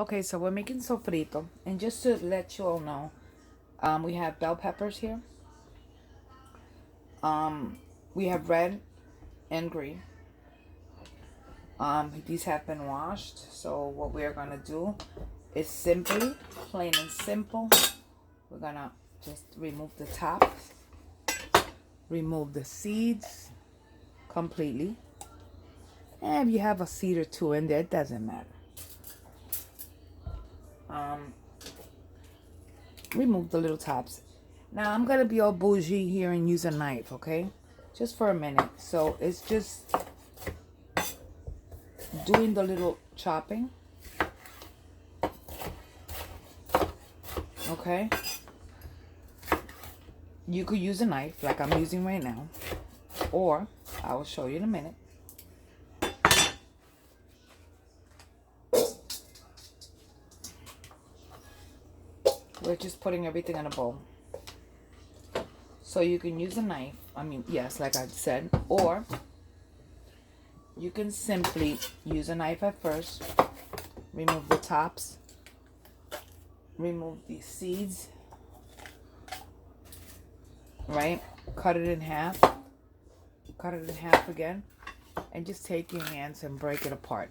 Okay, so we're making sofrito. And just to let you all know, we have bell peppers here. We have red and green. These have been washed. So what we're going to do is simply, plain and simple, we're going to just remove the top, remove the seeds completely. And if you have a seed or two in there, it doesn't matter. Remove the little tops. Now I'm gonna be all bougie here and use a knife, okay? Just for a minute. So it's just doing the little chopping. Okay? You could use a knife like I'm using right now. Or I will show you in a minute. We're just putting everything in a bowl. So you can use a knife. I mean, yes, like I said. Or you can simply use a knife at first. Remove the tops. Remove the seeds. Right? Cut it in half. Cut it in half again. And just take your hands and break it apart.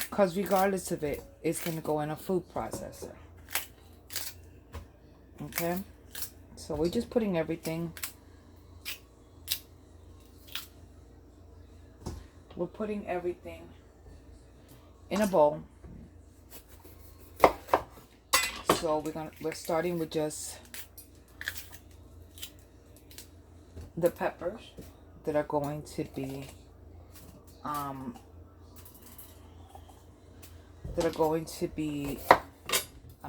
Because regardless of it, it's going to go in a food processor. Okay? So we're just putting everything. We're putting everything in a bowl. So we're starting with just the peppers that are going to be I'm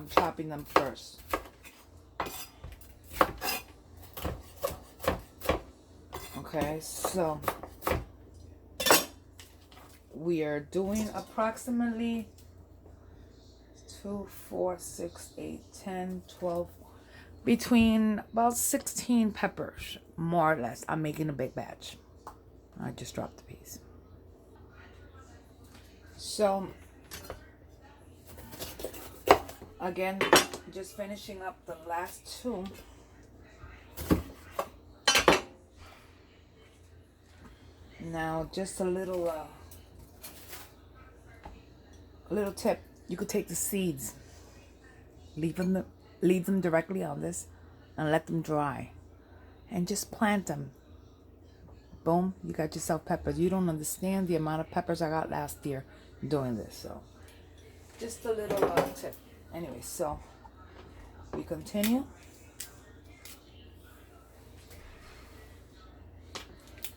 chopping them first. Okay, so we are doing approximately 2, 4, 6, 8, 10, 12, between about 16 peppers, more or less. I'm making a big batch. I just dropped the piece. So, again, just finishing up the last two. Now, just a little tip. You could take the seeds, leave them directly on this, and let them dry, and just plant them. Boom, you got yourself peppers. You don't understand the amount of peppers I got last year doing this. So, just a little tip. Anyway, so we continue.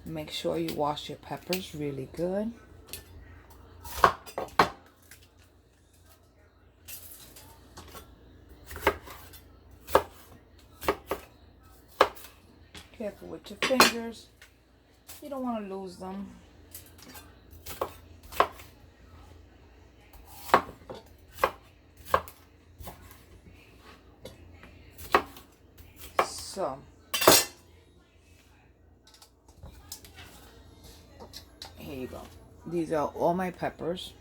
Make sure you wash your peppers really good. Careful with your fingers. You don't want to lose them. So, here you go. These are all my peppers.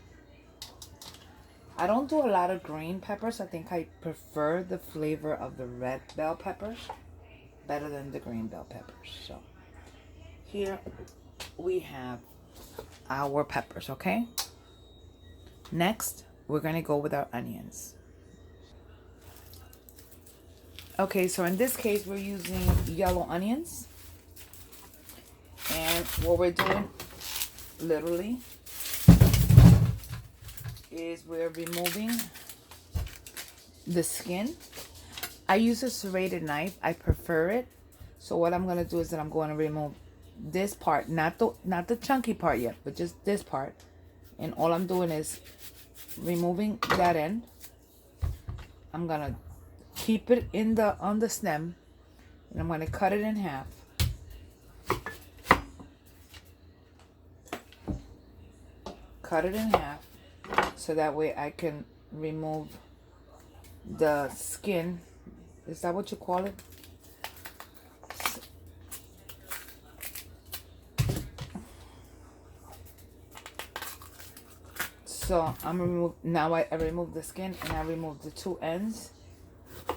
I don't do a lot of green peppers. I think I prefer the flavor of the red bell peppers better than the green bell peppers. So, here we have our peppers, okay? Next, we're going to go with our onions. Okay, so in this case, we're using yellow onions. And what we're doing, literally, is we're removing the skin. I use a serrated knife. I prefer it. So what I'm going to do is that I'm going to remove this part, not the chunky part yet, but just this part. And all I'm doing is removing that end. I'm going to keep it on the stem, and I'm going to cut it in half. Cut it in half so that way I can remove the skin. Is that what you call it? So I'm remove now. I remove the skin and I remove the two ends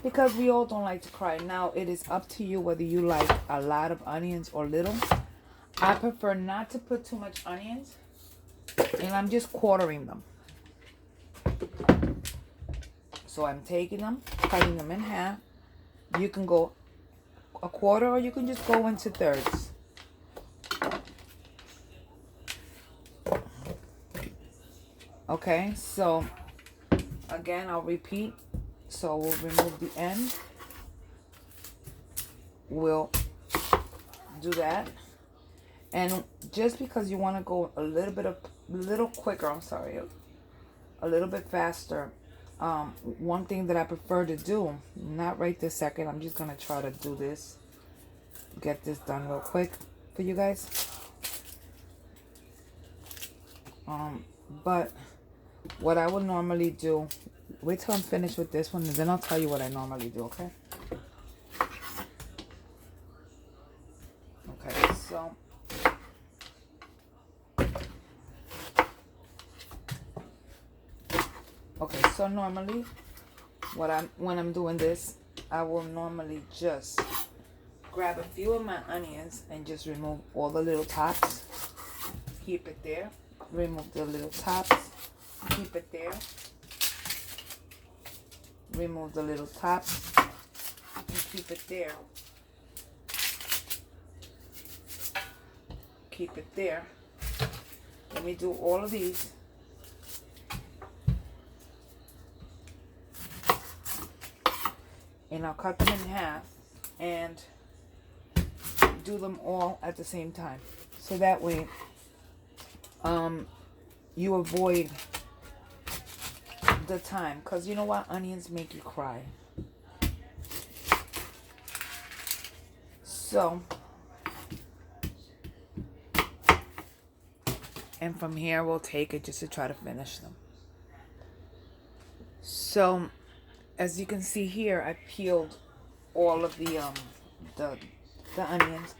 because we all don't like to cry. Now it is up to you whether you like a lot of onions or little. I prefer not to put too much onions, and I'm just quartering them. So I'm taking them, cutting them in half. You can go a quarter or you can just go into thirds. Okay, so again, I'll repeat. So we'll remove the end. We'll do that. And just because you want to go a little quicker, a little bit faster. One thing that I prefer to do, not right this second, I'm just gonna try to do this, get this done real quick for you guys. But what I would normally do, wait till I'm finished with this one, and then I'll tell you what I normally do. Okay. Okay. So. Okay, so normally when I'm doing this, I will normally just grab a few of my onions and just remove all the little tops. Keep it there. Remove the little tops. Keep it there. Remove the little tops and keep it there. Keep it there. Let me do all of these. And I'll cut them in half and do them all at the same time. So that way, you avoid the time. Because you know what? Onions make you cry. So, and from here, we'll take it just to try to finish them. So, as you can see here, I peeled all of the onions,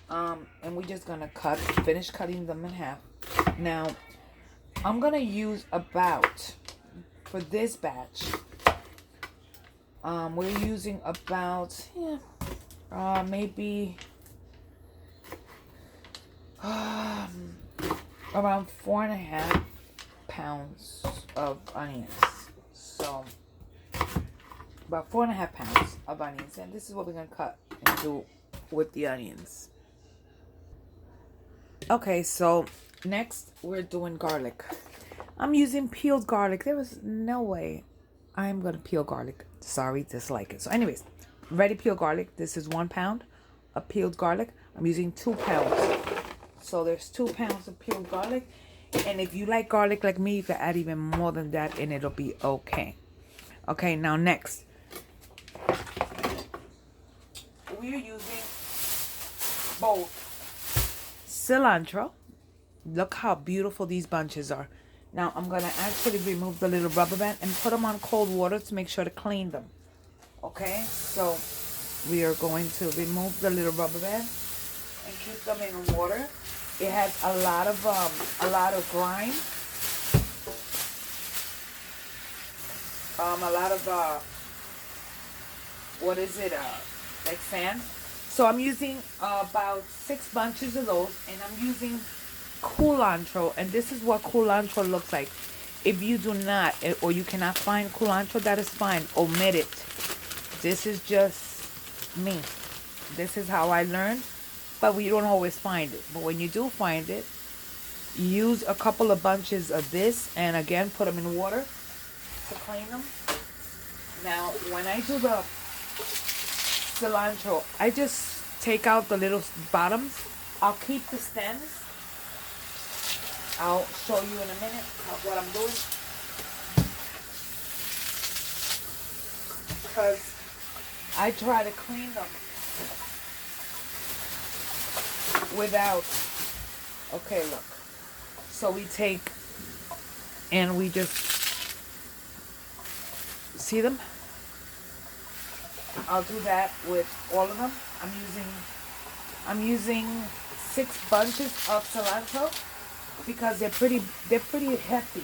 and we're just gonna finish cutting them in half. Now, I'm gonna use about, for this batch, we're using about maybe around 4.5 pounds of onions. So about 4.5 pounds of onions, and this is what we're gonna cut and do with the onions. Okay, so next we're doing garlic. I'm using peeled garlic. There was no way I'm gonna peel garlic. Sorry, dislike it. So anyways, ready peeled garlic. This is 1 pound of peeled garlic. I'm using 2 pounds. So there's 2 pounds of peeled garlic. And if you like garlic like me, you can add even more than that and it'll be okay. Okay, now next, we're using both cilantro. Look how beautiful these bunches are. Now I'm going to actually remove the little rubber band and put them on cold water to make sure to clean them. Okay, so we are going to remove the little rubber band and keep them in water. It has a lot of grime. A lot of what is it, like sand. So I'm using about 6 bunches of those, and I'm using culantro, and this is what culantro looks like. If you do not, or you cannot find culantro, that is fine, omit it. This is just me. This is how I learned, but we don't always find it. But when you do find it, use a couple of bunches of this, and again, put them in water to clean them. Now, when I do the cilantro, I just take out the little bottoms. I'll keep the stems. I'll show you in a minute what I'm doing. Because I try to clean them without, okay, look. So we take, and we just, see them? I'll do that with all of them. I'm using 6 bunches of cilantro because they're pretty hefty.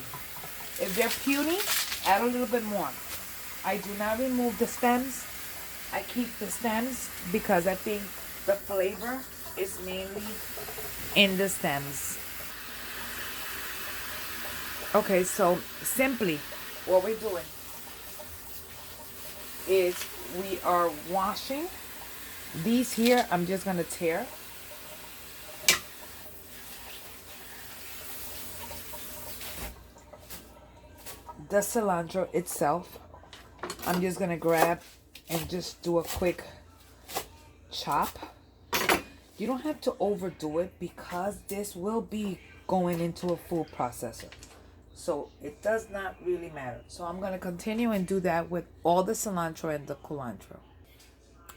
If they're puny, add a little bit more. I do not remove the stems. I keep the stems because I think the flavor is mainly in the stems. Okay, so simply what we're doing is we are washing these here. I'm just gonna tear. The cilantro itself, I'm just gonna grab and just do a quick chop. You don't have to overdo it because this will be going into a food processor. So it does not really matter. So I'm gonna continue and do that with all the cilantro and the culantro.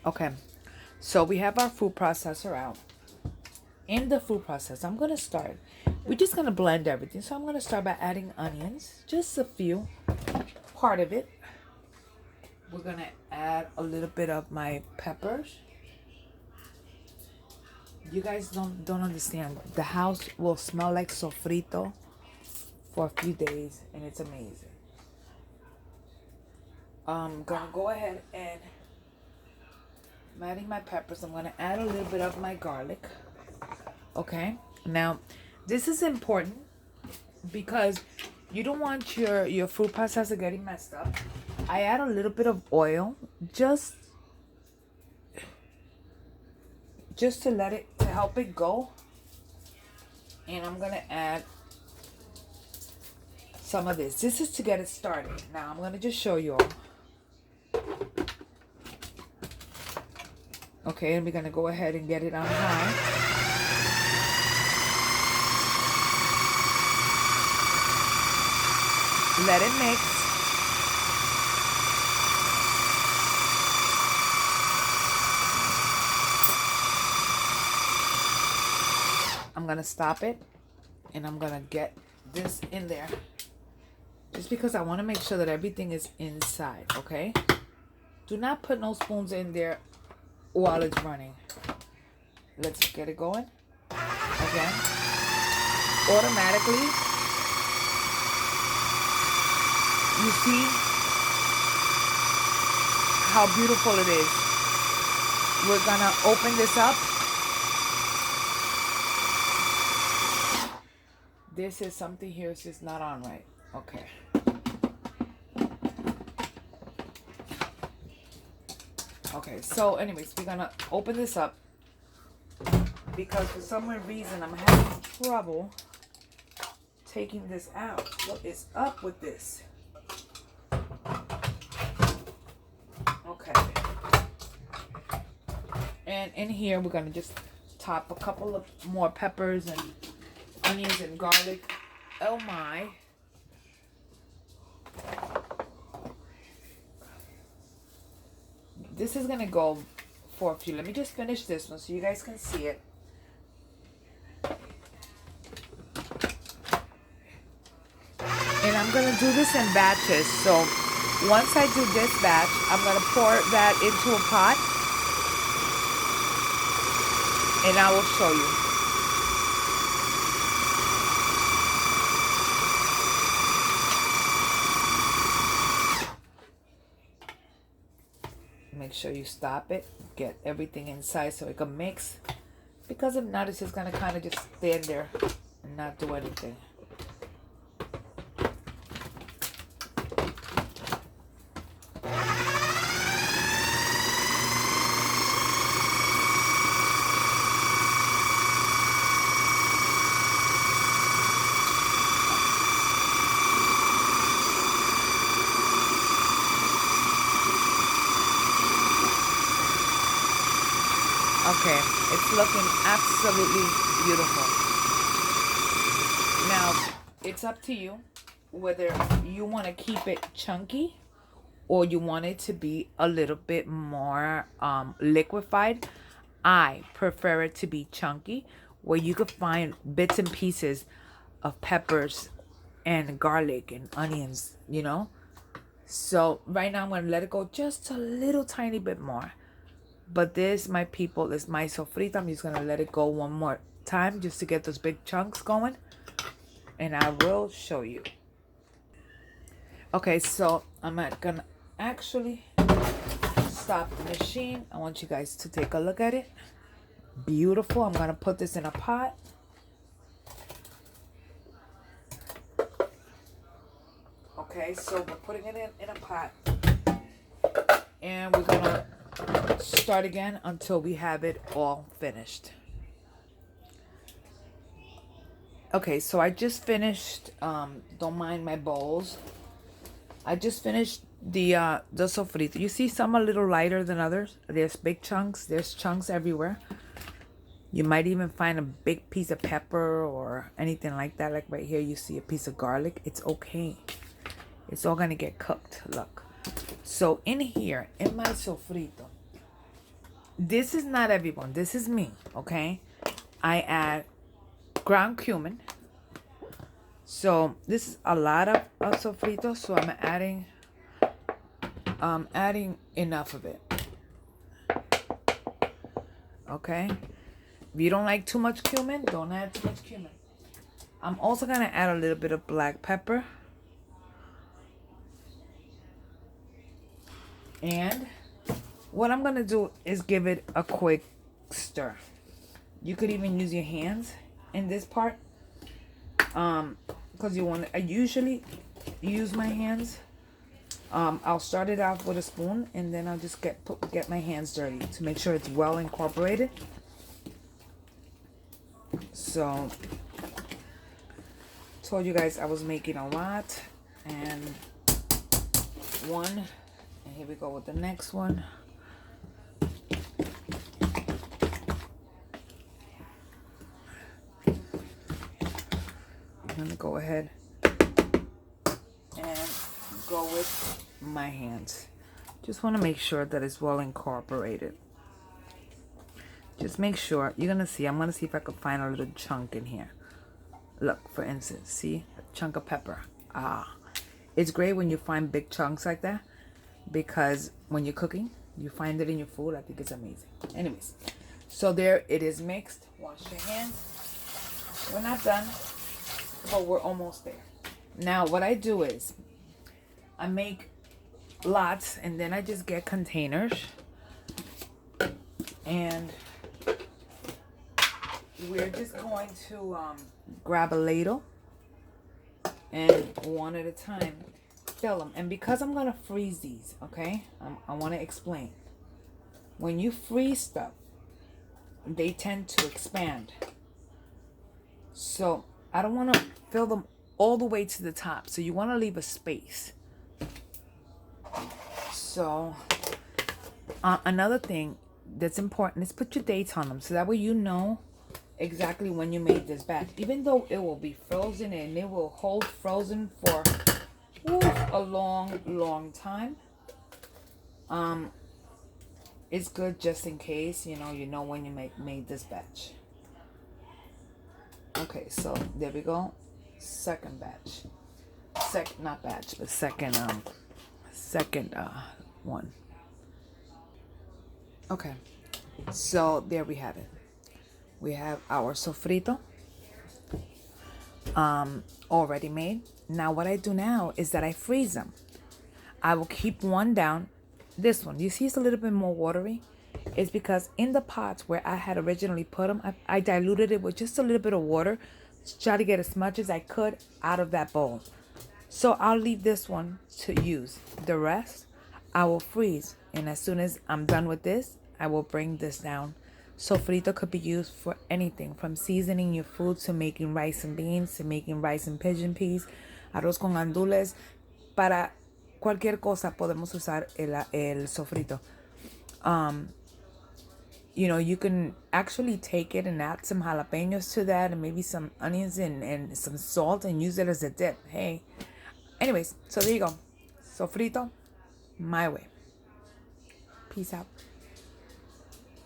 Okay, so we have our food processor out. In the food processor, I'm gonna start. We're just gonna blend everything. So I'm gonna start by adding onions, just a few, part of it. We're gonna add a little bit of my peppers. You guys don't understand. The house will smell like sofrito for a few days, and it's amazing. I'm gonna go ahead and I'm adding my peppers. I'm gonna add a little bit of my garlic. Okay, now this is important because you don't want your food processor getting messed up. I add a little bit of oil just to let it, to help it go. And I'm gonna add some of this. This is to get it started. Now I'm gonna just show you all. Okay, and we're gonna go ahead and get it on high. Let it mix. I'm gonna stop it and I'm gonna get this in there just because I want to make sure that everything is inside. Okay, do not put no spoons in there while it's running. Let's get it going again. Automatically, you see how beautiful it is. We're gonna open this up. This is something here is just not on right. Okay. Okay, so anyways, we're gonna open this up because for some weird reason I'm having trouble taking this out. What is up with this? Okay. And in here we're gonna just top a couple of more peppers and onions and garlic. Oh my. This is gonna go for a few. Let me just finish this one so you guys can see it. And I'm gonna do this in batches. So once I do this batch, I'm gonna pour that into a pot and I will show you. Make sure you stop it, get everything inside so it can mix, because if not, it's just gonna kind of just stand there and not do anything. Okay, it's looking absolutely beautiful. Now, it's up to you whether you want to keep it chunky or you want it to be a little bit more liquefied. I prefer it to be chunky, where you could find bits and pieces of peppers and garlic and onions, you know. So right now I'm going to let it go just a little tiny bit more. But this, my people, is my sofrito. I'm just going to let it go one more time just to get those big chunks going. And I will show you. Okay, so I'm gonna actually stop the machine. I want you guys to take a look at it. Beautiful. I'm gonna put this in a pot. Okay, so we're putting it in a pot. And we're gonna start again until we have it all finished. Okay, so I just finished, don't mind my bowls. I just finished the sofrito. You see some a little lighter than others. There's big chunks. There's chunks everywhere. You might even find a big piece of pepper or anything like that. Like right here, you see a piece of garlic. It's okay. It's all gonna get cooked. Look. So in here, in my sofrito, this is not everyone. This is me, okay? I add ground cumin. So this is a lot of sofrito. So I'm adding enough of it. Okay? If you don't like too much cumin, don't add too much cumin. I'm also going to add a little bit of black pepper. And what I'm going to do is give it a quick stir. You could even use your hands in this part. Because I usually use my hands. I'll start it off with a spoon, and then I'll just get my hands dirty to make sure it's well incorporated. So, told you guys I was making a lot, and here we go with the next one. I'm gonna go ahead and go with my hands. Just want to make sure that it's well incorporated. Just make sure. You're gonna see. I'm gonna see if I can find a little chunk in here. Look, for instance, see a chunk of pepper. It's great when you find big chunks like that, because when you're cooking, you find it in your food. I think it's amazing. Anyways, so there it is mixed. Wash your hands. We're not done, but we're almost there. Now what I do is I make lots, and then I just get containers, and we're just going to grab a ladle, and one at a time fill them. And because I'm gonna freeze these, okay, I want to explain. When you freeze stuff, they tend to expand. So I don't want to fill them all the way to the top. So you want to leave a space. So another thing that's important is put your dates on them, so that way you know exactly when you made this batch. Even though it will be frozen and it will hold frozen for a long time, it's good just in case, you know when you made this batch. Okay, so there we go. Second batch. Not batch, but second one. Okay, so there we have it. We have our sofrito already made. Now what I do now is that I freeze them. I will keep one down. This one, you see it's a little bit more watery. It's because in the pots where I had originally put them, I diluted it with just a little bit of water to try to get as much as I could out of that bowl. So I'll leave this one to use. The rest I will freeze, and as soon as I'm done with this, I will bring this down. Sofrito could be used for anything, from seasoning your food to making rice and beans, to making rice and pigeon peas, arroz con gandules. Para cualquier cosa podemos usar el sofrito. You can actually take it and add some jalapenos to that, and maybe some onions and some salt, and use it as a dip. Hey. Anyways, so there you go. Sofrito, my way. Peace out.